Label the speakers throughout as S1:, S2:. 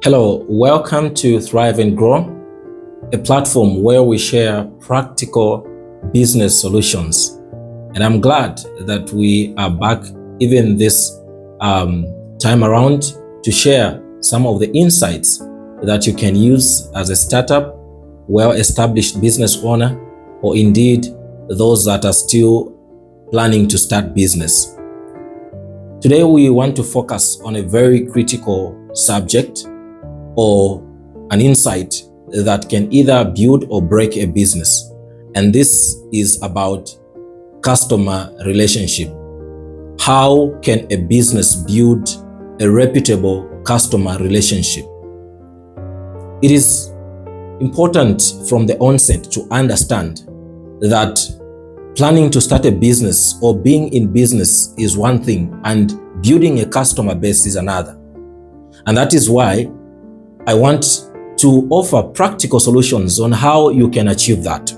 S1: Hello, welcome to Thrive and Grow, a platform where we share practical business solutions. And I'm glad that we are back even this time around to share some of the insights that you can use as a startup, well-established business owner, or indeed those that are still planning to start business. Today, we want to focus on a very critical subject or an insight that can either build or break a business. And this is about customer relationship. How can a business build a reputable customer relationship? It is important from the onset to understand that planning to start a business or being in business is one thing and building a customer base is another. And that is why I want to offer practical solutions on how you can achieve that.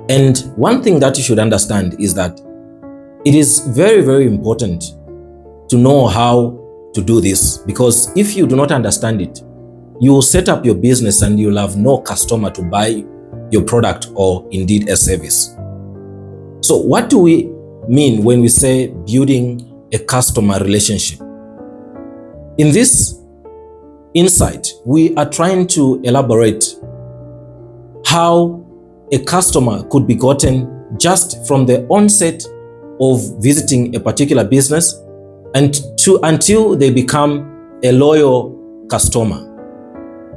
S1: And one thing that you should understand is that it is very, very important to know how to do this, because if you do not understand it, you will set up your business and you'll have no customer to buy your product or indeed a service. So what do we mean when we say building a customer relationship? In this insight, we are trying to elaborate how a customer could be gotten just from the onset of visiting a particular business and until they become a loyal customer.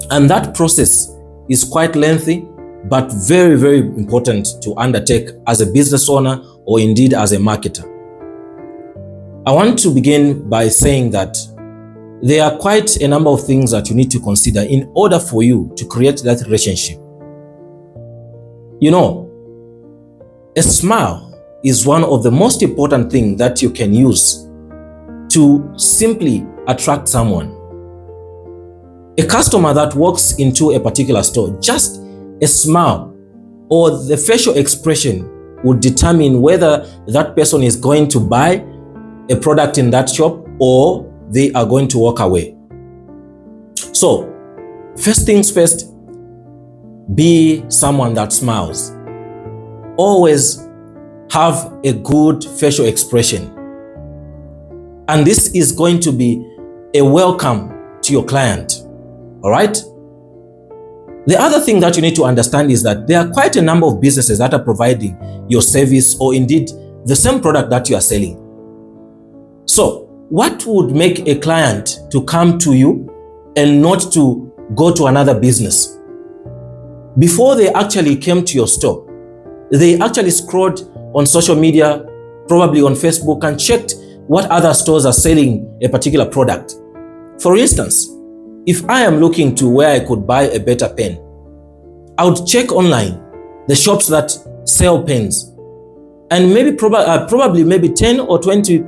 S1: And that process is quite lengthy, but very, very important to undertake as a business owner or indeed as a marketer. I want to begin by saying that there are quite a number of things that you need to consider in order for you to create that relationship. You know, a smile is one of the most important things that you can use to simply attract someone. A customer that walks into a particular store, just a smile or the facial expression would determine whether that person is going to buy a product in that shop or they are going to walk away. So, first things first, be someone that smiles. Always have a good facial expression. And this is going to be a welcome to your client. All right? The other thing that you need to understand is that there are quite a number of businesses that are providing your service or indeed the same product that you are selling. So, what would make a client to come to you and not to go to another business? Before they actually came to your store, they actually scrolled on social media, probably on Facebook, and checked what other stores are selling a particular product. For instance, if I am looking to where I could buy a better pen, I would check online the shops that sell pens, and maybe probably maybe 10 or 20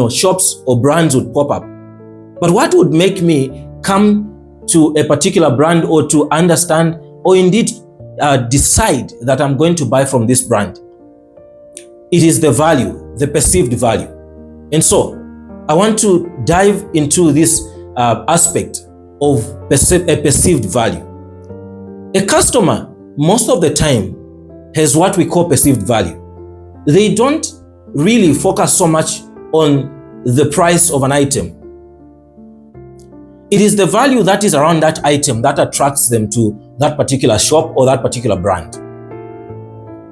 S1: shops or brands would pop up. But what would make me come to a particular brand or to understand or indeed decide that I'm going to buy from this brand? It is the value, the perceived value. And so I want to dive into this aspect of a perceived value. A customer, most of the time, has what we call perceived value. They don't really focus so much on the price of an item. It is the value that is around that item that attracts them to that particular shop or that particular brand.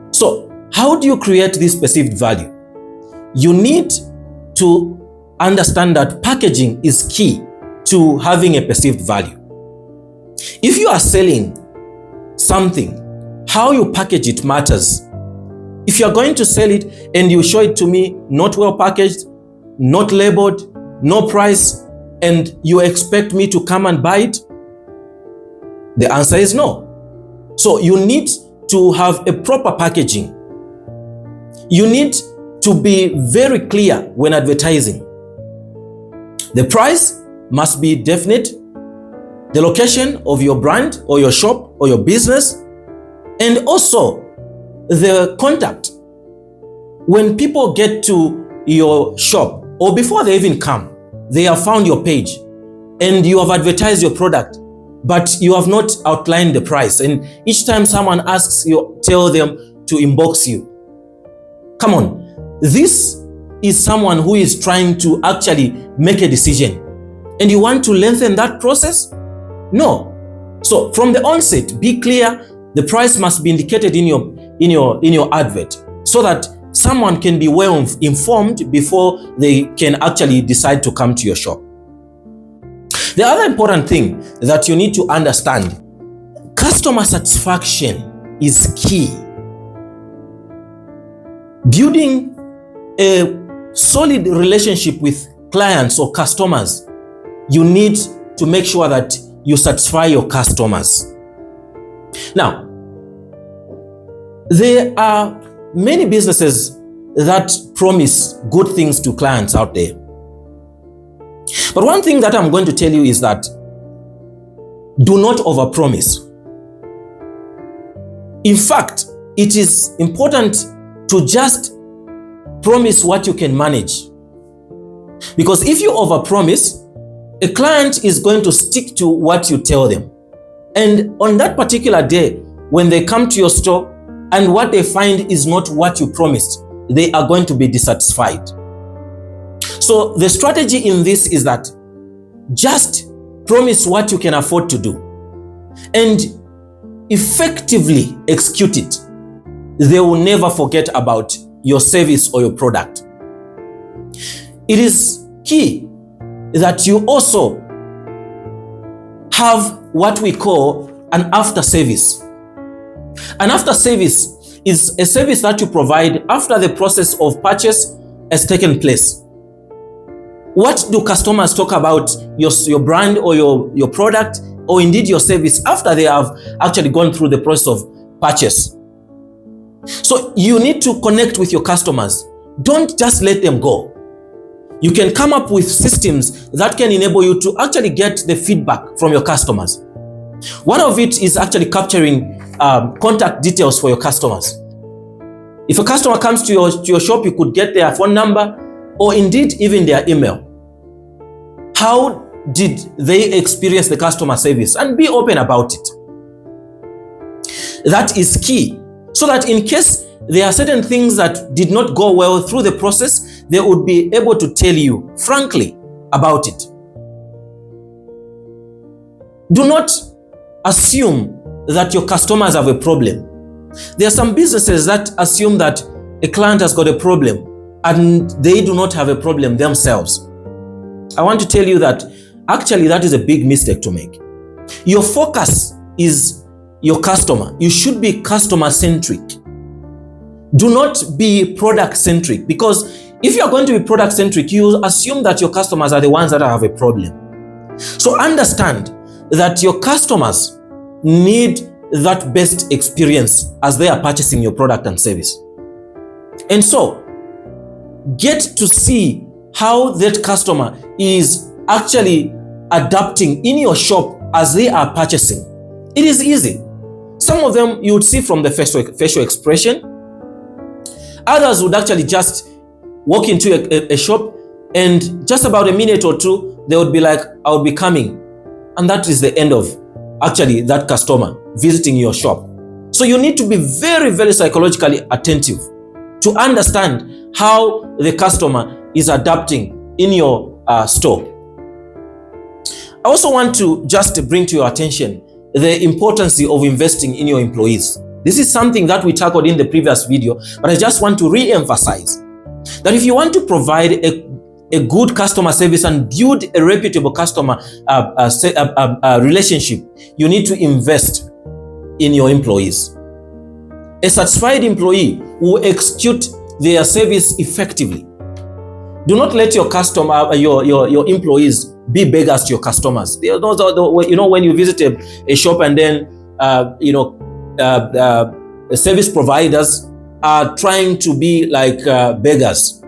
S1: So, how do you create this perceived value? You need to understand that packaging is key to having a perceived value. If you are selling something, how you package it matters. If you're going to sell it and you show it to me not well packaged, not labeled, no price, and you expect me to come and buy it, the answer is no. So you need to have a proper packaging. You need to be very clear when advertising. The price must be definite, the location of your brand or your shop or your business, and also the contact. When people get to your shop or before they even come, they have found your page. and you have advertised your product, but you have not outlined the price. And each time someone asks you, tell them to inbox you. Come on, this is someone who is trying to actually make a decision, and you want to lengthen that process? No. So from the onset, be clear. The price must be indicated in your advert, so that someone can be well informed before they can actually decide to come to your shop. The other important thing that you need to understand, customer satisfaction is key. Building a solid relationship with clients or customers, you need to make sure that you satisfy your customers. Now, there are many businesses that promise good things to clients out there. But one thing that I'm going to tell you is that do not overpromise. In fact, it is important to just promise what you can manage. Because if you overpromise, a client is going to stick to what you tell them. And on that particular day, when they come to your store and what they find is not what you promised, they are going to be dissatisfied. So the strategy in this is that just promise what you can afford to do and effectively execute it. They will never forget about your service or your product. It is key that you also have what we call an after service. An after service is a service that you provide after the process of purchase has taken place. What do customers talk about your brand or your product or indeed your service after they have actually gone through the process of purchase? So you need to connect with your customers. Don't just let them go. You can come up with systems that can enable you to actually get the feedback from your customers. One of it is actually capturing contact details for your customers. If a customer comes to your shop, you could get their phone number or indeed even their email. How did they experience the customer service? And be open about it. That is key, so that in case there are certain things that did not go well through the process, they would be able to tell you frankly about it. Do not assume that your customers have a problem. There are some businesses that assume that a client has got a problem and they do not have a problem themselves. I want to tell you that actually that is a big mistake to make. Your focus is your customer. You should be customer centric. Do not be product centric, because if you are going to be product centric, you assume that your customers are the ones that have a problem. So understand that your customers need that best experience as they are purchasing your product and service. And so get to see how that customer is actually adapting in your shop as they are purchasing. It is easy. Some of them you would see from the facial expression. Others would actually just walk into a shop and just about a minute or two, they would be like, I'll be coming. And that is the end of actually that customer visiting your shop. So you need to be very, very psychologically attentive to understand how the customer is adapting in your store. I also want to just bring to your attention the importance of investing in your employees. This is something that we tackled in the previous video, but I just want to re-emphasize that if you want to provide a good customer service and build a reputable customer relationship, you need to invest in your employees. A satisfied employee will execute their service effectively. Do not let your customer, your employees be beggars to your customers. Those are when you visit a shop and then service providers are trying to be like beggars.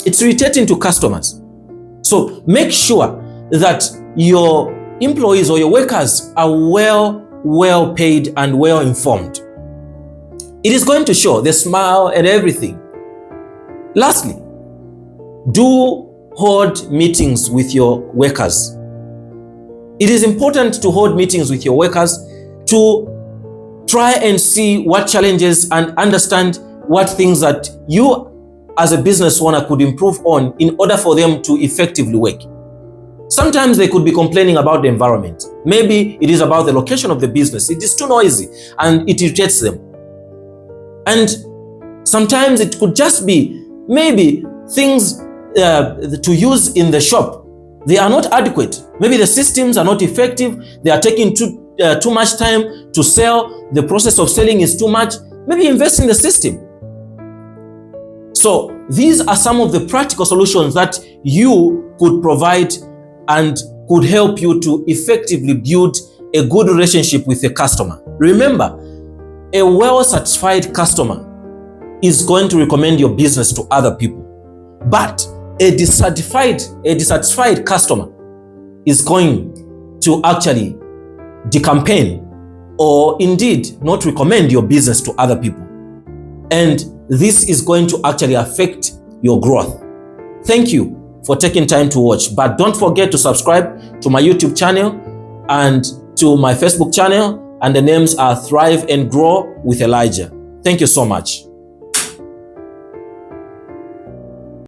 S1: It's irritating to customers. So make sure that your employees or your workers are well paid and well informed. It is going to show the smile and everything. Lastly, do hold meetings with your workers. It is important to hold meetings with your workers to try and see what challenges and understand what things that you as a business owner could improve on in order for them to effectively work. Sometimes they could be complaining about the environment. Maybe it is about the location of the business. It is too noisy and it irritates them. And sometimes it could just be maybe things to use in the shop. They are not adequate. Maybe the systems are not effective. They are taking too much time to sell. The process of selling is too much. Maybe invest in the system. So these are some of the practical solutions that you could provide and could help you to effectively build a good relationship with the customer. Remember, a well-satisfied customer is going to recommend your business to other people. But a dissatisfied customer is going to actually decampaign or indeed not recommend your business to other people. And this is going to actually affect your growth. Thank you for taking time to watch, but don't forget to subscribe to my YouTube channel and to my Facebook channel, and the names are Thrive and Grow with Elijah. Thank you so much.